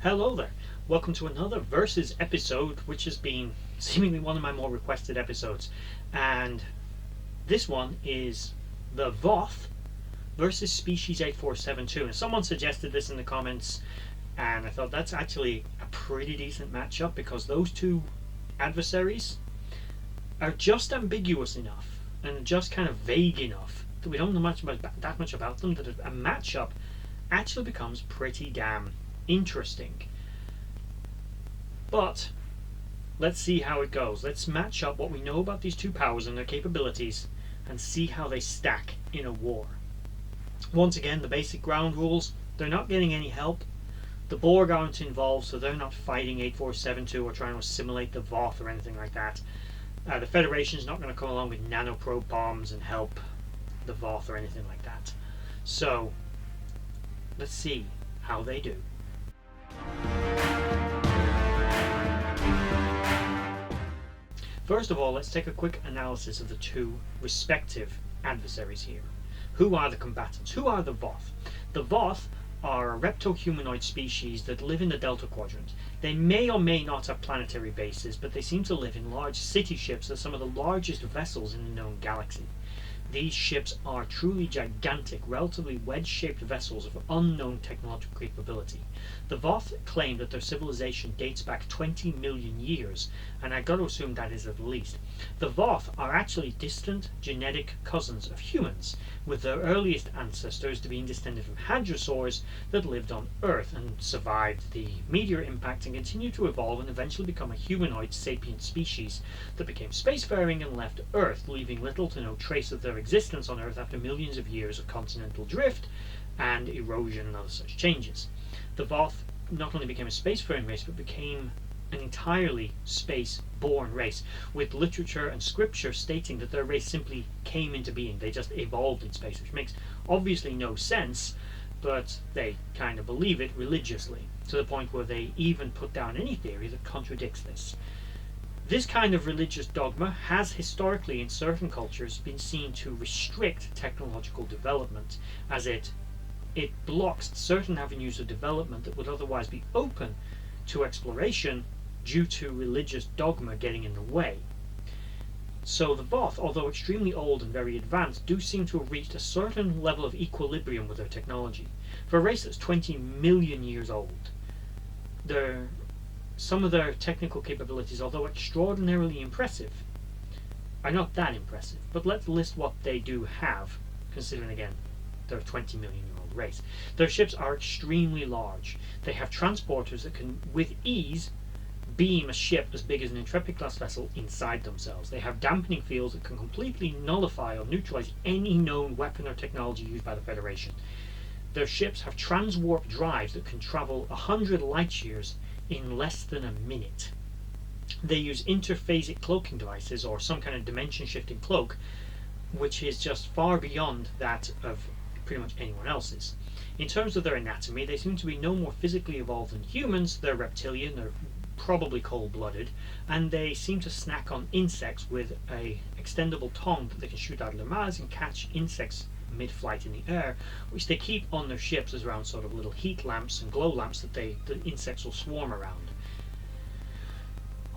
Hello there. Welcome to another Versus episode, which has been seemingly one of my more requested episodes. And this one is the Voth versus Species 8472. And someone suggested this in the comments, and I thought that's actually a pretty decent matchup because those two adversaries are just ambiguous enough and just kind of vague enough that we don't know that much about them, that a matchup actually becomes pretty damn interesting. But let's see how it goes. Let's match up what we know about these two powers and their capabilities and see how they stack in a war. Once again, the basic ground rules: they're not getting any help. The Borg aren't involved, so they're not fighting 8472 or trying to assimilate the Voth or anything like that. The Federation's not going to come along with nanoprobe bombs and help the Voth or anything like that. So let's see how they do. First of all, let's take a quick analysis of the two respective adversaries here. Who are the combatants? Who are the Voth? The Voth are a repto-humanoid species that live in the Delta Quadrant. They may or may not have planetary bases, but they seem to live in large city ships as some of the largest vessels in the known galaxy. These ships are truly gigantic, relatively wedge-shaped vessels of unknown technological capability. The Voth claim that their civilization dates back 20 million years, and I got to assume that is at least. The Voth are actually distant genetic cousins of humans, with their earliest ancestors being descended from hadrosaurs that lived on Earth and survived the meteor impact and continued to evolve and eventually become a humanoid sapient species that became spacefaring and left Earth, leaving little to no trace of their existence on Earth after millions of years of continental drift and erosion and other such changes. The Voth not only became a spacefaring race, but became an entirely space-born race, with literature and scripture stating that their race simply came into being. They just evolved in space, which makes obviously no sense, but they kind of believe it religiously, to the point where they even put down any theory that contradicts this. This kind of religious dogma has historically in certain cultures been seen to restrict technological development, as it blocks certain avenues of development that would otherwise be open to exploration due to religious dogma getting in the way. So the Voth, although extremely old and very advanced, do seem to have reached a certain level of equilibrium with their technology. For a race that's 20 million years old, some of their technical capabilities, although extraordinarily impressive, are not that impressive. But let's list what they do have, considering again they're a 20 million year old race. Their ships are extremely large. They have transporters that can, with ease, beam a ship as big as an Intrepid-class vessel inside themselves. They have dampening fields that can completely nullify or neutralize any known weapon or technology used by the Federation. Their ships have transwarp drives that can travel 100 light years in less than a minute. They use interphasic cloaking devices, or some kind of dimension-shifting cloak, which is just far beyond that of pretty much anyone else's. In terms of their anatomy, they seem to be no more physically evolved than humans. They're reptilian, they're probably cold-blooded, and they seem to snack on insects with a extendable tongue that they can shoot out of their mouths and catch insects mid-flight in the air, which they keep on their ships as around sort of little heat lamps and glow lamps that the insects will swarm around.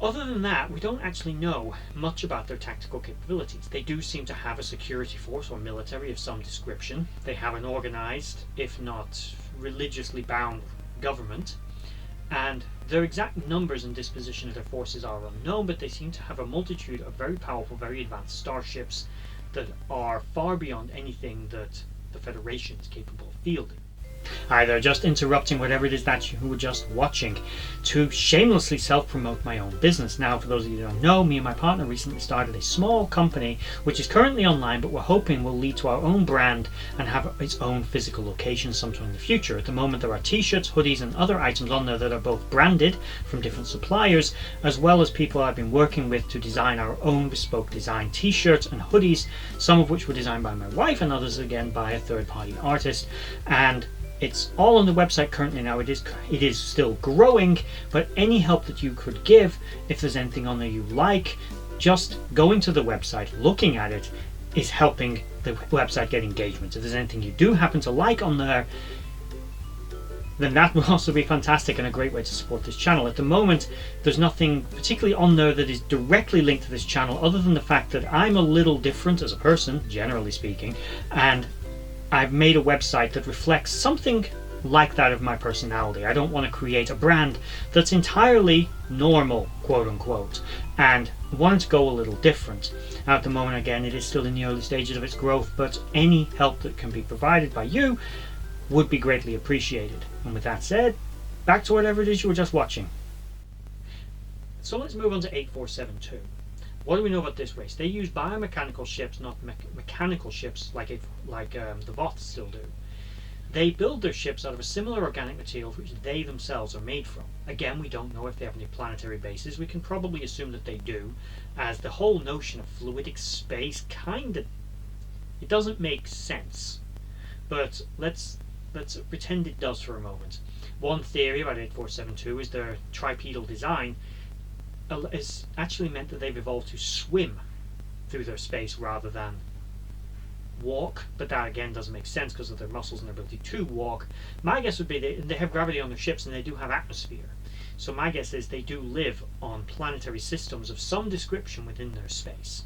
Other than that, we don't actually know much about their tactical capabilities. They do seem to have a security force or military of some description. They have an organized, if not religiously bound, government, and their exact numbers and disposition of their forces are unknown, but they seem to have a multitude of very powerful, very advanced starships that are far beyond anything that the Federation is capable of fielding. Hi there, just interrupting whatever it is that you were just watching to shamelessly self-promote my own business. Now, for those of you who don't know, me and my partner recently started a small company which is currently online, but we're hoping will lead to our own brand and have its own physical location sometime in the future. At the moment, there are t-shirts, hoodies and other items on there that are both branded from different suppliers, as well as people I've been working with to design our own bespoke design t-shirts and hoodies, some of which were designed by my wife and others again by a third-party artist. And it's all on the website currently now. It is still growing, but any help that you could give, if there's anything on there you like, just going to the website, looking at it, is helping the website get engagement. If there's anything you do happen to like on there, then that would also be fantastic and a great way to support this channel. At the moment, there's nothing particularly on there that is directly linked to this channel, other than the fact that I'm a little different as a person, generally speaking, and I've made a website that reflects something like that of my personality. I don't want to create a brand that's entirely normal, quote unquote, and want to go a little different. Now, at the moment, again, it is still in the early stages of its growth, but any help that can be provided by you would be greatly appreciated. And with that said, back to whatever it is you were just watching. So let's move on to 8472. What do we know about this race? They use biomechanical ships, not mechanical ships like the Voth still do. They build their ships out of a similar organic material which they themselves are made from. Again, we don't know if they have any planetary bases. We can probably assume that they do, as the whole notion of fluidic space it doesn't make sense. But let's pretend it does for a moment. One theory about 8472 is their tripedal design has actually meant that they've evolved to swim through their space rather than walk, but that again doesn't make sense because of their muscles and their ability to walk. My guess would be they have gravity on their ships and they do have atmosphere. So my guess is they do live on planetary systems of some description within their space.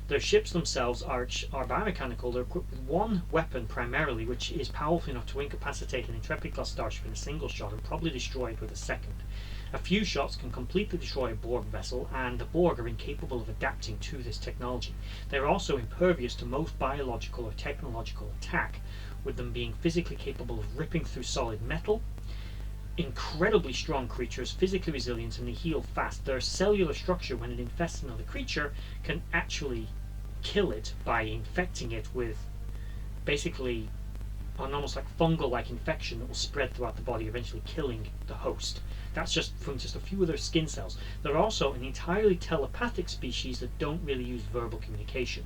Their ships themselves are biomechanical. They're equipped with one weapon primarily, which is powerful enough to incapacitate an Intrepid-class starship in a single shot and probably destroy it with a second. A few shots can completely destroy a Borg vessel, and the Borg are incapable of adapting to this technology. They are also impervious to most biological or technological attack, with them being physically capable of ripping through solid metal. Incredibly strong creatures, physically resilient, and they heal fast. Their cellular structure, when it infests another creature, can actually kill it by infecting it with basically an almost like fungal-like infection that will spread throughout the body, eventually killing the host. That's just from just a few of their skin cells. They're also an entirely telepathic species that don't really use verbal communication.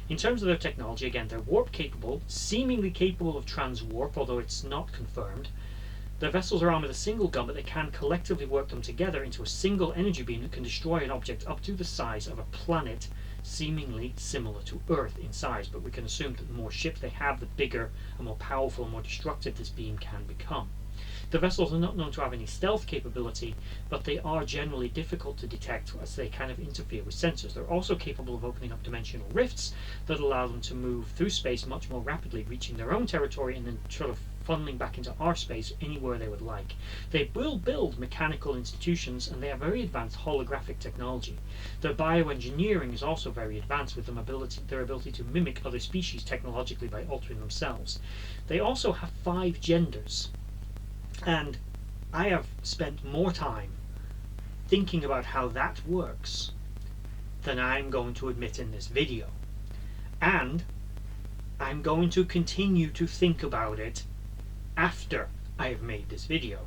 In terms of their technology, again, they're warp capable, seemingly capable of transwarp, although it's not confirmed. Their vessels are armed with a single gun, but they can collectively work them together into a single energy beam that can destroy an object up to the size of a planet, seemingly similar to Earth in size. But we can assume that the more ships they have, the bigger and more powerful and more destructive this beam can become. The vessels are not known to have any stealth capability, but they are generally difficult to detect as they kind of interfere with sensors. They're also capable of opening up dimensional rifts that allow them to move through space much more rapidly, reaching their own territory and then sort of funneling back into our space anywhere they would like. They will build mechanical institutions, and they have very advanced holographic technology. Their bioengineering is also very advanced, with their ability to mimic other species technologically by altering themselves. They also have 5 genders, and I have spent more time thinking about how that works than I'm going to admit in this video. And I'm going to continue to think about it after I have made this video,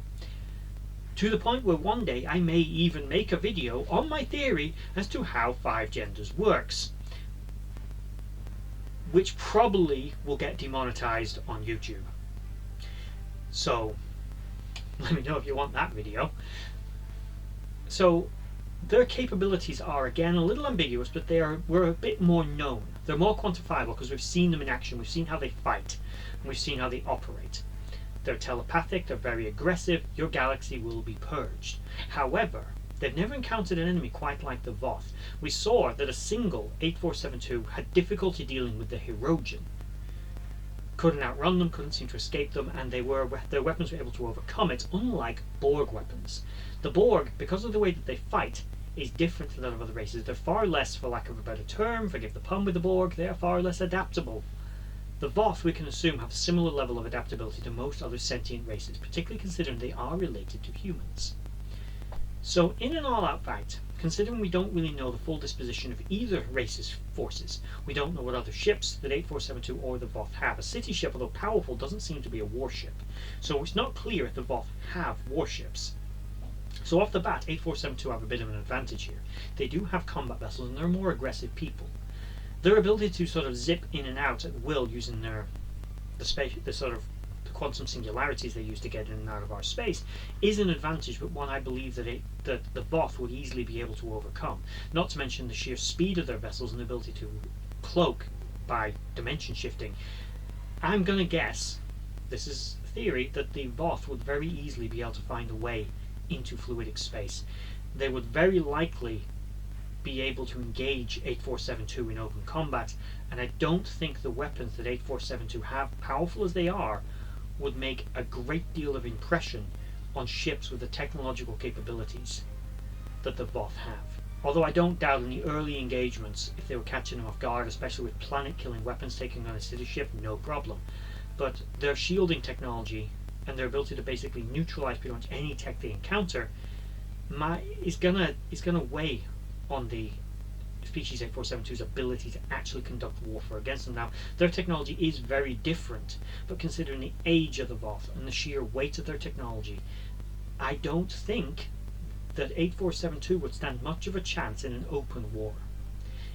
to the point where one day I may even make a video on my theory as to how 5 genders works, which probably will get demonetized on YouTube. So let me know if you want that video. So their capabilities are again a little ambiguous, but we're a bit more known. They're more quantifiable because we've seen them in action, we've seen how they fight, and we've seen how they operate. They're telepathic, they're very aggressive, your galaxy will be purged. However, they've never encountered an enemy quite like the Voth. We saw that a single 8472 had difficulty dealing with the Hirogen. Couldn't outrun them, couldn't seem to escape them, and their weapons were able to overcome it, unlike Borg weapons. The Borg, because of the way that they fight, is different from that of other races. They're far less, for lack of a better term, forgive the pun with the Borg, they are far less adaptable. The Voth, we can assume, have a similar level of adaptability to most other sentient races, particularly considering they are related to humans. So, in an all-out fight, considering we don't really know the full disposition of either race's forces, we don't know what other ships that 8472 or the Voth have. A city ship, although powerful, doesn't seem to be a warship, so it's not clear if the Voth have warships. So off the bat, 8472 have a bit of an advantage here. They do have combat vessels, and they're more aggressive people. Their ability to sort of zip in and out at will using the quantum singularities they use to get in and out of our space is an advantage, but one I believe that the Voth would easily be able to overcome. Not to mention the sheer speed of their vessels and the ability to cloak by dimension shifting. I'm going to guess, this is theory that the Voth would very easily be able to find a way into fluidic space. They would very likely be able to engage 8472 in open combat, and I don't think the weapons that 8472 have, powerful as they are, would make a great deal of impression on ships with the technological capabilities that the Voth have. Although I don't doubt in the early engagements, if they were catching them off guard, especially with planet-killing weapons taking on a city ship, no problem. But their shielding technology and their ability to basically neutralize pretty much any tech they encounter is gonna weigh on the species 8472's ability to actually conduct warfare against them. Now, their technology is very different, but considering the age of the Voth and the sheer weight of their technology, I don't think that 8472 would stand much of a chance in an open war.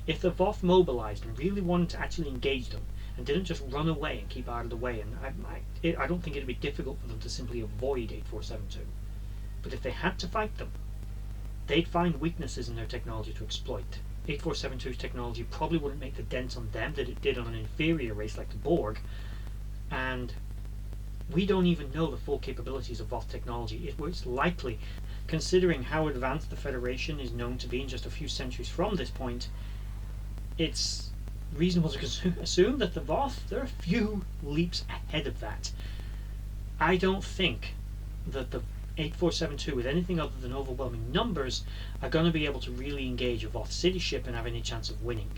If the Voth mobilized and really wanted to actually engage them, and didn't just run away and keep out of the way, and I don't think it'd be difficult for them to simply avoid 8472. But if they had to fight them, they'd find weaknesses in their technology to exploit. 8472's technology probably wouldn't make the dent on them that it did on an inferior race like the Borg, and we don't even know the full capabilities of Voth technology. It's likely, considering how advanced the Federation is known to be in just a few centuries from this point, it's reasonable to assume that the Voth, they're a few leaps ahead of that. I don't think that the 8472, with anything other than overwhelming numbers, are going to be able to really engage a Voth city ship and have any chance of winning.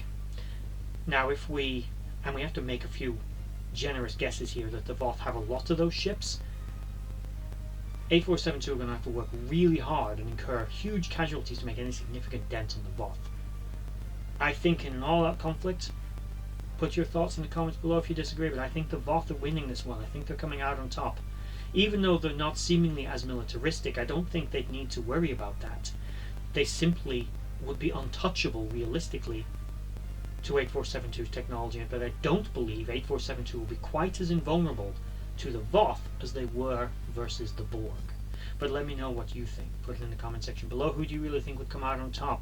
Now, we have to make a few generous guesses here that the Voth have a lot of those ships, 8472 are going to have to work really hard and incur huge casualties to make any significant dent on the Voth. I think in an all-out conflict, put your thoughts in the comments below if you disagree, but I think the Voth are winning this one. I think they're coming out on top. Even though they're not seemingly as militaristic, I don't think they'd need to worry about that. They simply would be untouchable realistically to 8472's technology, but I don't believe 8472 will be quite as invulnerable to the Voth as they were versus the Borg. But let me know what you think. Put it in the comment section below. Who do you really think would come out on top?